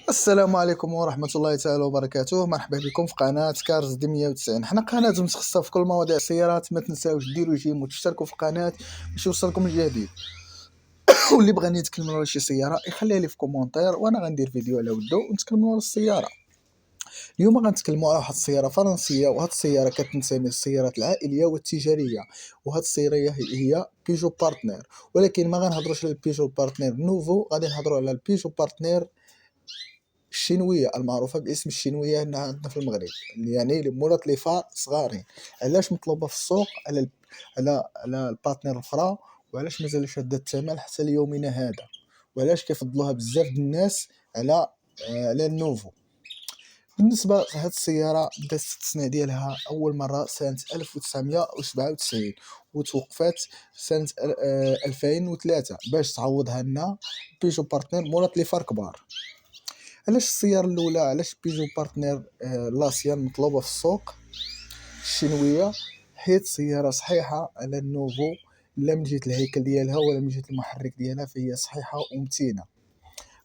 السلام عليكم ورحمة الله تعالى وبركاته. مرحبا بكم في قناة كارز دي 190. حنا قناة متخصصة في كل مواضيع السيارات. ما تنساوش ديروا جيم وتشتركوا في القناة باش يوصلكم الجديد. واللي بغى يتكلم على شي سيارة يخليها لي في كومونتير وانا غندير فيديو على ودو ونتكلموا على السيارة. اليوم غنتكلموا على واحد السيارة فرنسية، وهاد السيارة كتنتمي للسيارات العائلية والتجارية، وهاد السيارة هي بيجو بارتنير. ولكن ما غنهضروش على البيجو بارتنير نوفو، غادي نهضروا على البيجو بارتنير الشينويه المعروفه باسم الشينويه هنا عندنا في المغرب، يعني مولات لي فار صغارين. علاش مطلوبه في السوق على البارتنير الاخرى، وعلاش مازال شاده الثمن حتى ليومنا هذا، وعلاش كيفضلوها بزاف د الناس على النوفو. بالنسبه لهاد السياره بدات التصنيع ديالها اول مره سنه 1997 وتوقفات سنه 2003 باش تعوضها لنا بيجو بارتنير مولات لي فار كبار. علاش السيارة الأولى، علاش بيجو بارتنير لاسيان مطلوبة في السوق الشينوية؟ حيت سيارة صحيحة على النوفو، لا من جهة الهيكل ديالها ولا من جهة المحرك ديالها، فهي صحيحة ومتينة.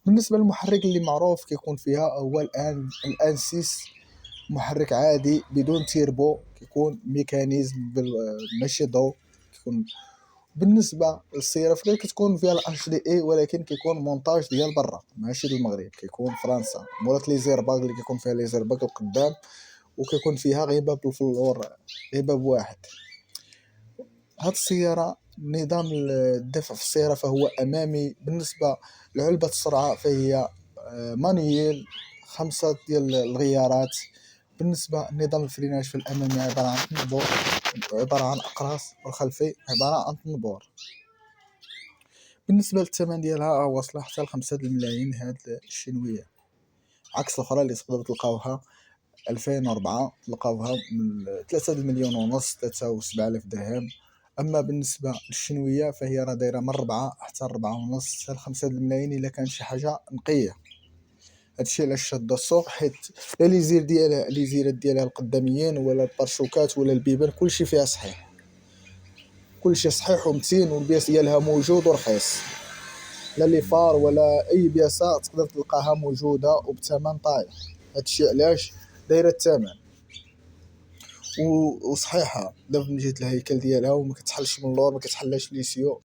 بالنسبة للمحرك اللي معروف كيكون فيها هو الآن 6، محرك عادي بدون تيربو، كيكون ميكانيزم ماشي ضو كيكون. بالنسبه للسياره فغير كتكون فيها الاتش دي اي، ولكن كيكون مونتاج ديال برا ماشي ديال المغرب، كيكون فرنسا مولات لي زيرباك اللي كيكون فيها لي زيرباك القدام، وكيكون فيها غير باب الفلور، غير باب واحد. هاد السياره نظام الدفع في السياره فهو امامي. بالنسبه لعلبه السرعه فهي مانييل 5 ديال الغيارات. بالنسبه لنظام الفريناج في الامامي عباره عن طنبور، عباره عن اقراص، والخلفي عباره عن طنبور. بالنسبه للثمن ديالها واصله حتى ل5 الملايين هاد الشينويه، عكس الاخرى اللي تقدروا تلقاوها 2004 تلقاوها من 3 مليون ونص، 3,700 درهم. اما بالنسبه للشينويه فهي راه دايره من 4 حتى 4 ونص حتى ل5 الملايين الا كان شي حاجه نقيه. هادشي علاش شاد السوق، حيت لا لي زير ديالها، لي زيرات ديالها القداميين ولا البارشوكات ولا البيبان كلشي فيها صحيح، كلشي صحيح ومتين، والبياس ديالها موجود ورخيص. لا لي فار ولا اي بياسه تقدر تلقاها موجوده وبثمن طايح. هادشي علاش دايره الثمن وصحيحه لا من جهه الهيكل ديالها، وما كتحلش من اللور، ما كتحلاش ليسيو.